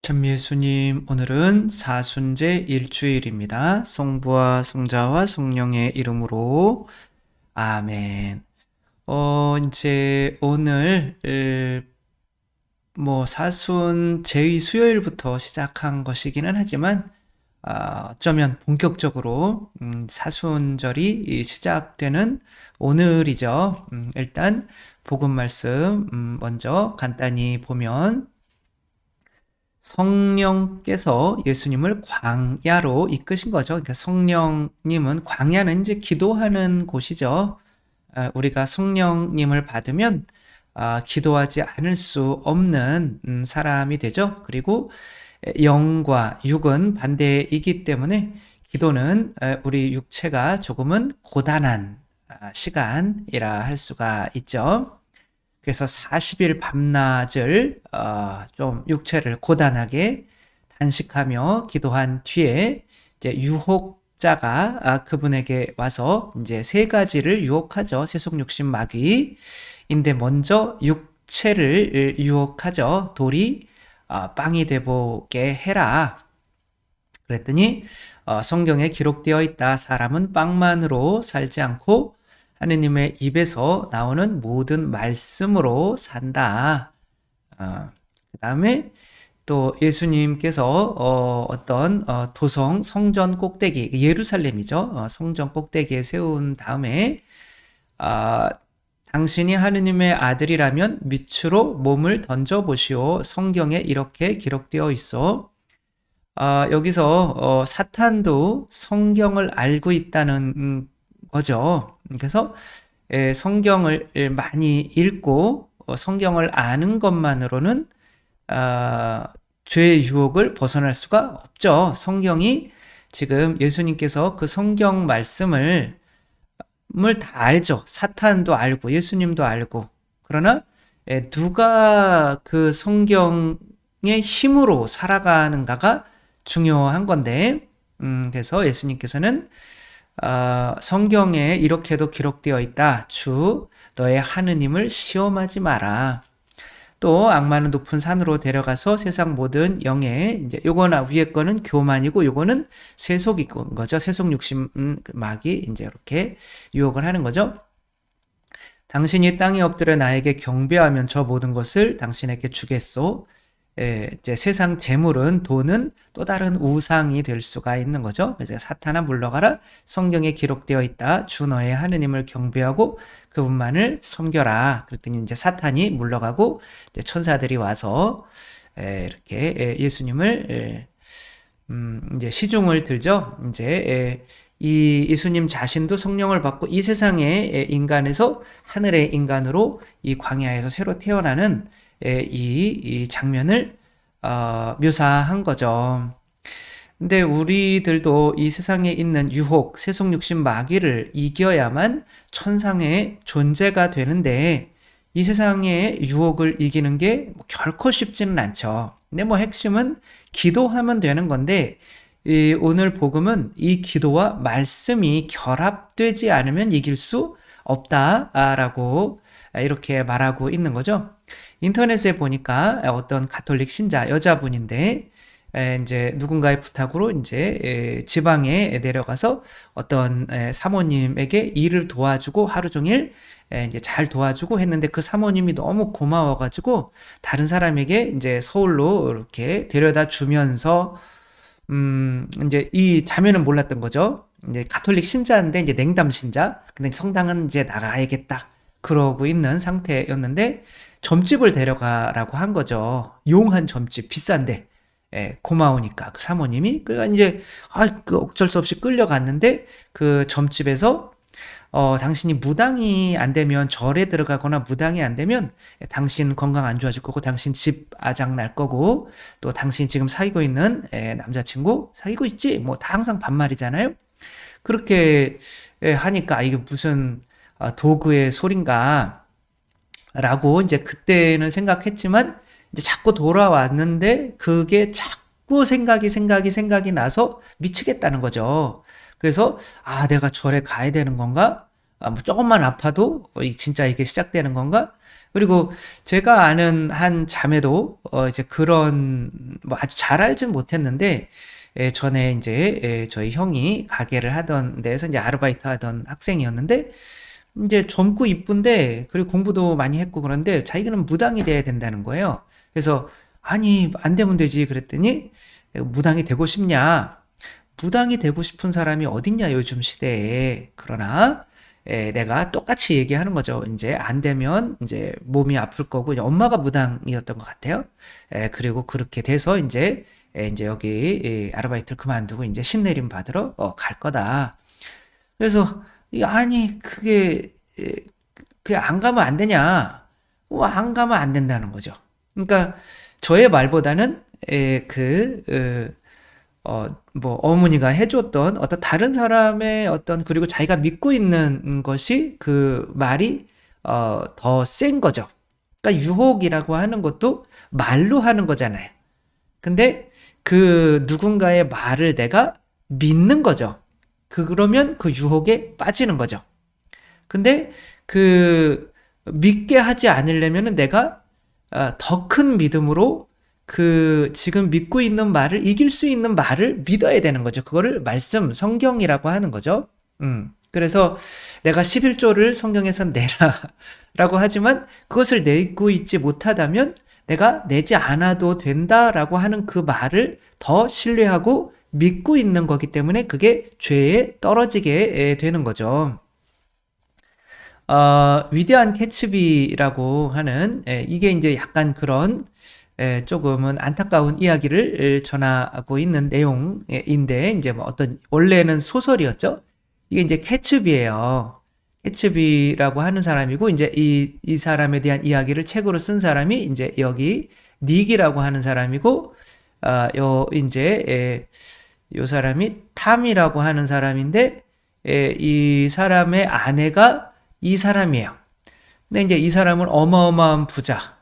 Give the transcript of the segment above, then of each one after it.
참 예수님, 오늘은 사순제 일주일입니다. 성부와 성자와 성령의 이름으로 아멘. 이제 오늘 사순 제의 수요일부터 시작한 것이기는 하지만 어쩌면 본격적으로 사순절이 시작되는 오늘이죠. 일단 복음 말씀 먼저 간단히 보면 성령께서 예수님을 광야로 이끄신 거죠. 그러니까 성령님은 광야는 이제 기도하는 곳이죠. 우리가 성령님을 받으면 기도하지 않을 수 없는 사람이 되죠. 그리고 영과 육은 반대이기 때문에 기도는 우리 육체가 조금은 고단한 시간이라 할 수가 있죠. 그래서 40일 밤낮을 좀 육체를 고단하게 단식하며 기도한 뒤에 이제 유혹자가 그분에게 와서 이제 세 가지를 유혹하죠. 세속 육신 마귀인데 먼저 육체를 유혹하죠. 돌이 빵이 되보게 해라. 그랬더니 성경에 기록되어 있다. 사람은 빵만으로 살지 않고 하느님의 입에서 나오는 모든 말씀으로 산다. 그 다음에 또 예수님께서 어떤 도성 성전 꼭대기 예루살렘이죠. 성전 꼭대기에 세운 다음에 당신이 하느님의 아들이라면 밑으로 몸을 던져보시오. 성경에 이렇게 기록되어 있어. 여기서 사탄도 성경을 알고 있다는 거죠. 그래서 성경을 많이 읽고 성경을 아는 것만으로는 죄의 유혹을 벗어날 수가 없죠. 성경이 지금 예수님께서 그 성경 말씀을 다 알죠. 사탄도 알고 예수님도 알고. 그러나 누가 그 성경의 힘으로 살아가는가가 중요한 건데, 그래서 예수님께서는 성경에 이렇게도 기록되어 있다. 주 너의 하느님을 시험하지 마라. 또 악마는 높은 산으로 데려가서 세상 모든 영에 이제 요거나 위에 거는 교만이고 요거는 세속인 거죠. 세속 육신 마귀 이제 이렇게 유혹을 하는 거죠. 당신이 땅에 엎드려 나에게 경배하면 저 모든 것을 당신에게 주겠소. 이제 세상 재물은 돈은 또 다른 우상이 될 수가 있는 거죠. 그래서 사탄아 물러가라. 성경에 기록되어 있다. 주 너의 하느님을 경배하고 그분만을 섬겨라. 그랬더니 이제 사탄이 물러가고 이제 천사들이 와서 이렇게 예수님을 이제 시중을 들죠. 이제 이 예수님 자신도 성령을 받고 이 세상의 인간에서 하늘의 인간으로 이 광야에서 새로 태어나는 이 장면을 묘사한 거죠. 근데 우리들도 이 세상에 있는 유혹, 세속 육신 마귀를 이겨야만 천상의 존재가 되는데 이 세상의 유혹을 이기는 게 결코 쉽지는 않죠. 근데 핵심은 기도하면 되는 건데 오늘 복음은 이 기도와 말씀이 결합되지 않으면 이길 수 없다라고 이렇게 말하고 있는 거죠. 인터넷에 보니까 어떤 가톨릭 신자 여자분인데 이제 누군가의 부탁으로 이제 지방에 내려가서 어떤 사모님에게 일을 도와주고 하루 종일 이제 잘 도와주고 했는데 그 사모님이 너무 고마워가지고 다른 사람에게 이제 서울로 이렇게 데려다 주면서 이제 이 자매는 몰랐던 거죠. 이제 가톨릭 신자인데 이제 냉담 신자. 근데 성당은 이제 나가야겠다. 그러고 있는 상태였는데 점집을 데려가라고 한 거죠. 용한 점집 비싼데. 고마우니까 그 사모님이 그러니까 이제 그 어쩔 수 없이 끌려갔는데 그 점집에서 당신이 무당이 안 되면 절에 들어가거나 무당이 안 되면 당신 건강 안 좋아질 거고 당신 집 아작 날 거고 또 당신 지금 사귀고 있는 남자친구 사귀고 있지 뭐 다 항상 반말이잖아요. 그렇게 하니까 이게 무슨 도구의 소린가 라고 이제 그때는 생각했지만 이제 자꾸 돌아왔는데 그게 자꾸 생각이 나서 미치겠다는 거죠. 그래서 내가 절에 가야 되는 건가? 뭐 조금만 아파도 진짜 이게 시작되는 건가? 그리고 제가 아는 한 자매도 이제 그런 뭐 아주 잘 알진 못했는데 전에 이제 저희 형이 가게를 하던 데에서 이제 아르바이트 하던 학생이었는데 이제 젊고 이쁜데 그리고 공부도 많이 했고 그런데 자기는 무당이 돼야 된다는 거예요. 그래서 아니 안 되면 되지 그랬더니 무당이 되고 싶냐? 무당이 되고 싶은 사람이 어딨냐 요즘 시대에. 그러나 내가 똑같이 얘기하는 거죠. 이제 안 되면 이제 몸이 아플 거고 이제 엄마가 무당이었던 것 같아요. 그리고 그렇게 돼서 이제 여기 아르바이트를 그만두고 이제 신내림 받으러 갈 거다. 그래서 아니 그게 안 가면 안 되냐? 안 가면 안 된다는 거죠. 그러니까 저의 말보다는 뭐 어머니가 해줬던 어떤 다른 사람의 어떤 그리고 자기가 믿고 있는 것이 그 말이 더 센 거죠. 그러니까 유혹이라고 하는 것도 말로 하는 거잖아요. 근데 그 누군가의 말을 내가 믿는 거죠. 그러면 그 유혹에 빠지는 거죠. 근데 그 믿게 하지 않으려면은 내가 더 큰 믿음으로 그 지금 믿고 있는 말을 이길 수 있는 말을 믿어야 되는 거죠. 그거를 말씀, 성경이라고 하는 거죠. 그래서 내가 11조를 성경에서 내라 라고 하지만 그것을 내고 있지 못하다면 내가 내지 않아도 된다라고 하는 그 말을 더 신뢰하고 믿고 있는 거기 때문에 그게 죄에 떨어지게 되는 거죠. 위대한 캐츠비라고 하는 이게 이제 약간 그런 조금은 안타까운 이야기를 전하고 있는 내용인데 이제 뭐 어떤 원래는 소설이었죠. 이게 이제 캐츠비예요. 캐츠비라고 하는 사람이고 이제 이 사람에 대한 이야기를 책으로 쓴 사람이 이제 여기 닉이라고 하는 사람이고 요 사람이 탐이라고 하는 사람인데 이 사람의 아내가 이 사람이에요. 근데 이제 이 사람은 어마어마한 부자.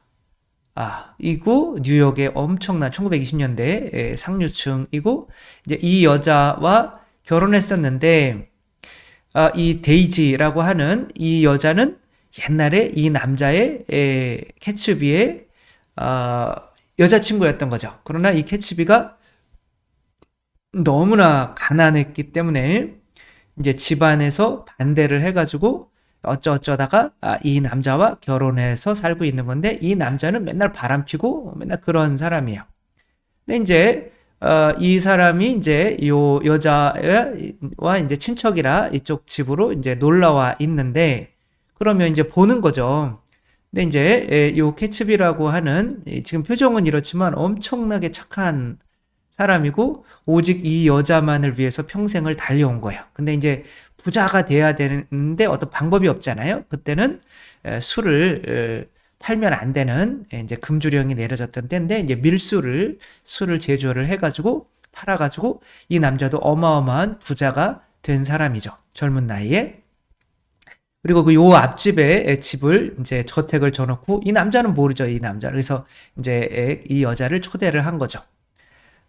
이고 뉴욕의 엄청난 1920년대 상류층이고 이제 이 여자와 결혼했었는데 이 데이지라고 하는 이 여자는 옛날에 이 남자의 캐츠비의 여자친구였던 거죠. 그러나 이 캐츠비가 너무나 가난했기 때문에 이제 집안에서 반대를 해가지고 어쩌다가 이 남자와 결혼해서 살고 있는 건데 이 남자는 맨날 바람피고 맨날 그런 사람이에요. 근데 이제 이 사람이 이제 요 여자와 이제 친척이라 이쪽 집으로 이제 놀러와 있는데 그러면 이제 보는 거죠. 근데 이제 요 캐츠비라고 하는 지금 표정은 이렇지만 엄청나게 착한 사람이고 오직 이 여자만을 위해서 평생을 달려온 거예요. 근데 이제 부자가 돼야 되는데 어떤 방법이 없잖아요. 그때는 술을 팔면 안 되는 이제 금주령이 내려졌던 때인데 이제 술을 제조를 해가지고 팔아가지고 이 남자도 어마어마한 부자가 된 사람이죠. 젊은 나이에. 그리고 그 요 앞집에 집을 이제 저택을 줘놓고 이 남자는 모르죠. 이 남자. 그래서 이제 이 여자를 초대를 한 거죠.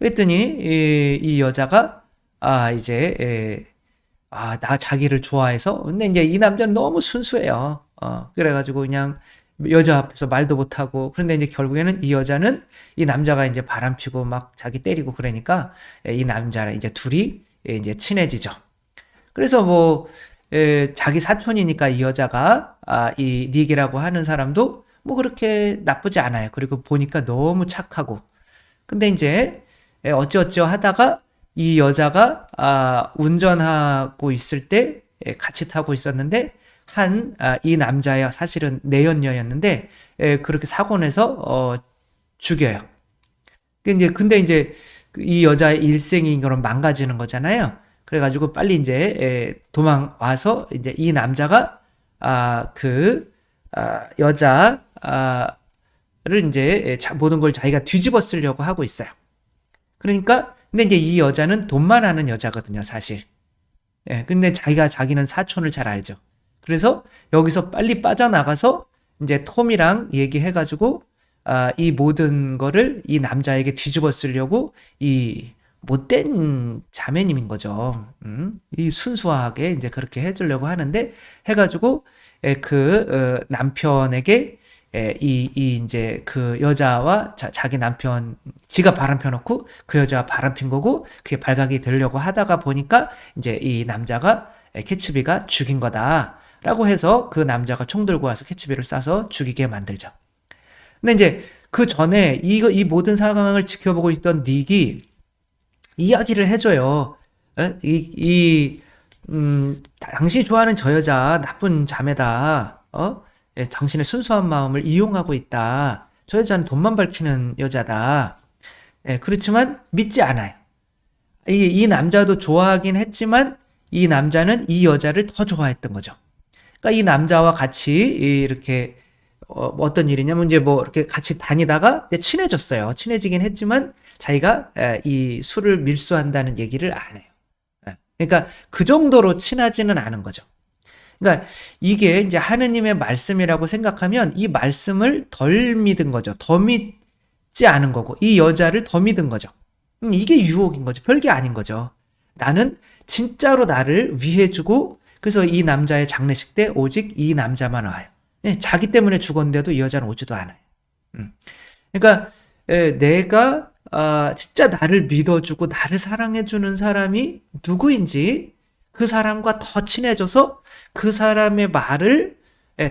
그랬더니 이 여자가 나 자기를 좋아해서 근데 이제 이 남자는 너무 순수해요. 그래가지고 그냥 여자 앞에서 말도 못하고 그런데 이제 결국에는 이 여자는 이 남자가 이제 바람피고 막 자기 때리고 그러니까 이 남자랑 이제 둘이 이제 친해지죠. 그래서 뭐 자기 사촌이니까 이 여자가 이 닉이라고 하는 사람도 뭐 그렇게 나쁘지 않아요. 그리고 보니까 너무 착하고 근데 이제 어찌어찌 하다가 이 여자가 운전하고 있을 때 같이 타고 있었는데 이 남자야 사실은 내연녀였는데 그렇게 사고 내서 죽여요. 근데 이제 이 여자의 일생이 그럼 망가지는 거잖아요. 그래가지고 빨리 이제 도망와서 이제 이 남자가 여자를 이제 모든 걸 자기가 뒤집어 쓰려고 하고 있어요. 그러니까 근데 이제 이 여자는 돈만 하는 여자거든요, 사실. 근데 자기는 사촌을 잘 알죠. 그래서 여기서 빨리 빠져나가서 이제 톰이랑 얘기해가지고 이 모든 거를 이 남자에게 뒤집어 쓰려고 이 못된 자매님인 거죠. 이 순수하게 이제 그렇게 해주려고 하는데 해가지고 그 남편에게 이제 그 여자와 자기 남편, 지가 바람 펴놓고 그 여자와 바람 핀 거고, 그게 발각이 되려고 하다가 보니까 이제 이 남자가 캐츠비가 죽인 거다라고 해서 그 남자가 총 들고 와서 캐츠비를 쏴서 죽이게 만들죠. 근데 이제 그 전에 이 모든 상황을 지켜보고 있던 닉이 이야기를 해줘요. 당신이 좋아하는 저 여자 나쁜 자매다. 당신의 순수한 마음을 이용하고 있다. 저 여자는 돈만 밝히는 여자다. 그렇지만 믿지 않아요. 이 남자도 좋아하긴 했지만 이 남자는 이 여자를 더 좋아했던 거죠. 그러니까 이 남자와 같이 이렇게 어떤 일이냐면 이제 뭐 이렇게 같이 다니다가 친해졌어요. 친해지긴 했지만 자기가 이 술을 밀수한다는 얘기를 안 해요. 그러니까 그 정도로 친하지는 않은 거죠. 그러니까 이게 이제 하느님의 말씀이라고 생각하면 이 말씀을 덜 믿은 거죠. 더 믿지 않은 거고 이 여자를 더 믿은 거죠. 이게 유혹인 거죠. 별게 아닌 거죠. 나는 진짜로 나를 위해주고 그래서 이 남자의 장례식 때 오직 이 남자만 와요. 자기 때문에 죽었는데도 이 여자는 오지도 않아요. 그러니까 내가 진짜 나를 믿어주고 나를 사랑해주는 사람이 누구인지 그 사람과 더 친해져서 그 사람의 말을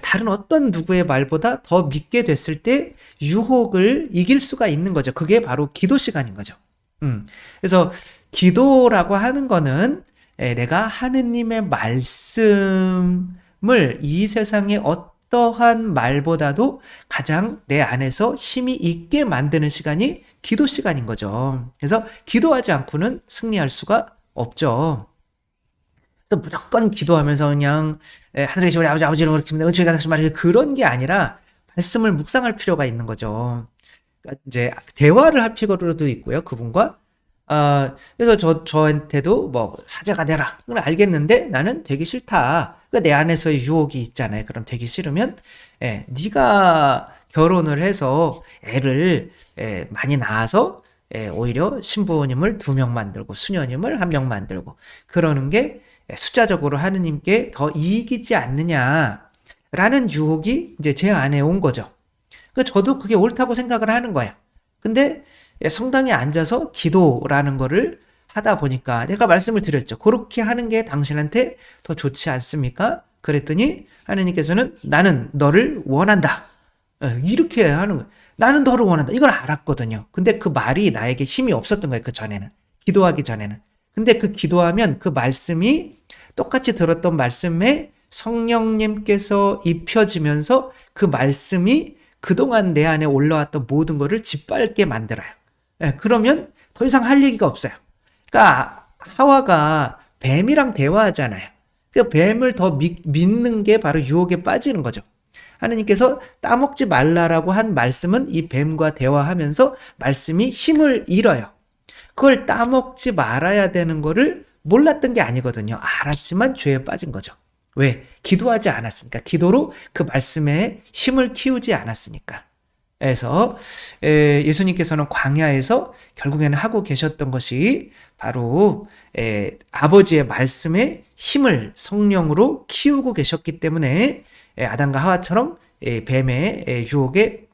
다른 어떤 누구의 말보다 더 믿게 됐을 때 유혹을 이길 수가 있는 거죠. 그게 바로 기도 시간인 거죠. 그래서 기도라고 하는 거는 내가 하느님의 말씀을 이 세상의 어떠한 말보다도 가장 내 안에서 힘이 있게 만드는 시간이 기도 시간인 거죠. 그래서 기도하지 않고는 승리할 수가 없죠. 그래서 무조건 기도하면서 그냥 하늘에 계신 우리 아버지를 그렇게 은총이 가득하신 말이 그런 게 아니라 말씀을 묵상할 필요가 있는 거죠. 그러니까 이제 대화를 할 필요도 있고요. 그분과 그래서 저한테도 뭐 사제가 되라. 그걸 알겠는데 나는 되기 싫다. 그러니까 내 안에서의 유혹이 있잖아요. 그럼 되기 싫으면 네가 결혼을 해서 애를 많이 낳아서 오히려 신부님을 2명 만들고 수녀님을 1명 만들고 그러는 게 숫자적으로 하느님께 더 이익이지 않느냐라는 유혹이 이제 제 안에 온 거죠. 그러니까 저도 그게 옳다고 생각을 하는 거예요. 근데 성당에 앉아서 기도라는 거를 하다 보니까 내가 말씀을 드렸죠. 그렇게 하는 게 당신한테 더 좋지 않습니까? 그랬더니 하느님께서는 나는 너를 원한다. 이렇게 하는 거예요. 나는 너를 원한다. 이걸 알았거든요. 근데 그 말이 나에게 힘이 없었던 거예요. 그 전에는. 기도하기 전에는. 근데 그 기도하면 그 말씀이 똑같이 들었던 말씀에 성령님께서 입혀지면서 그 말씀이 그동안 내 안에 올라왔던 모든 것을 짓밟게 만들어요. 그러면 더 이상 할 얘기가 없어요. 그러니까 하와가 뱀이랑 대화하잖아요. 그 뱀을 더 믿는 게 바로 유혹에 빠지는 거죠. 하느님께서 따먹지 말라라고 한 말씀은 이 뱀과 대화하면서 말씀이 힘을 잃어요. 그걸 따먹지 말아야 되는 거를 몰랐던 게 아니거든요. 알았지만 죄에 빠진 거죠. 왜? 기도하지 않았으니까. 기도로 그 말씀에 힘을 키우지 않았으니까. 그래서 예수님께서는 광야에서 결국에는 하고 계셨던 것이 바로 아버지의 말씀에 힘을 성령으로 키우고 계셨기 때문에 아담과 하와처럼 뱀의 유혹에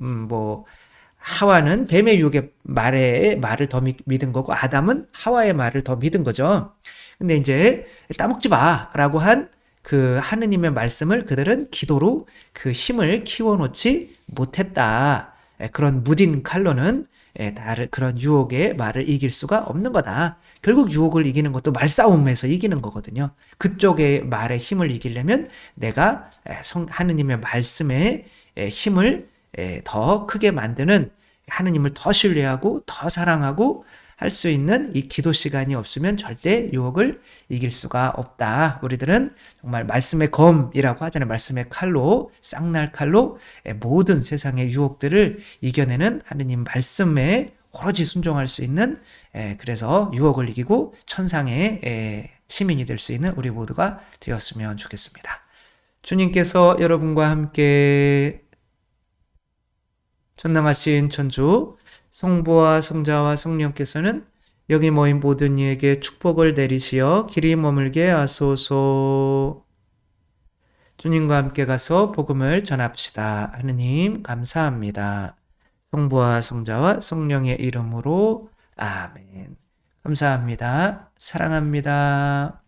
하와는 뱀의 유혹의 말을 더 믿은 거고 아담은 하와의 말을 더 믿은 거죠. 근데 이제 따먹지 마라고 한 그 하느님의 말씀을 그들은 기도로 그 힘을 키워놓지 못했다. 그런 무딘 칼로는 그런 유혹의 말을 이길 수가 없는 거다. 결국 유혹을 이기는 것도 말싸움에서 이기는 거거든요. 그쪽의 말의 힘을 이기려면 내가 하느님의 말씀의 힘을 더 크게 만드는 하느님을 더 신뢰하고 더 사랑하고 할 수 있는 이 기도 시간이 없으면 절대 유혹을 이길 수가 없다. 우리들은 정말 말씀의 검이라고 하잖아요. 말씀의 칼로, 쌍날 칼로 모든 세상의 유혹들을 이겨내는 하느님 말씀에 오로지 순종할 수 있는 그래서 유혹을 이기고 천상의 시민이 될 수 있는 우리 모두가 되었으면 좋겠습니다. 주님께서 여러분과 함께 전능하신 천주 성부와 성자와 성령께서는 여기 모인 모든 이에게 축복을 내리시어 길이 머물게 하소서. 주님과 함께 가서 복음을 전합시다. 하느님 감사합니다. 성부와 성자와 성령의 이름으로 아멘. 감사합니다. 사랑합니다.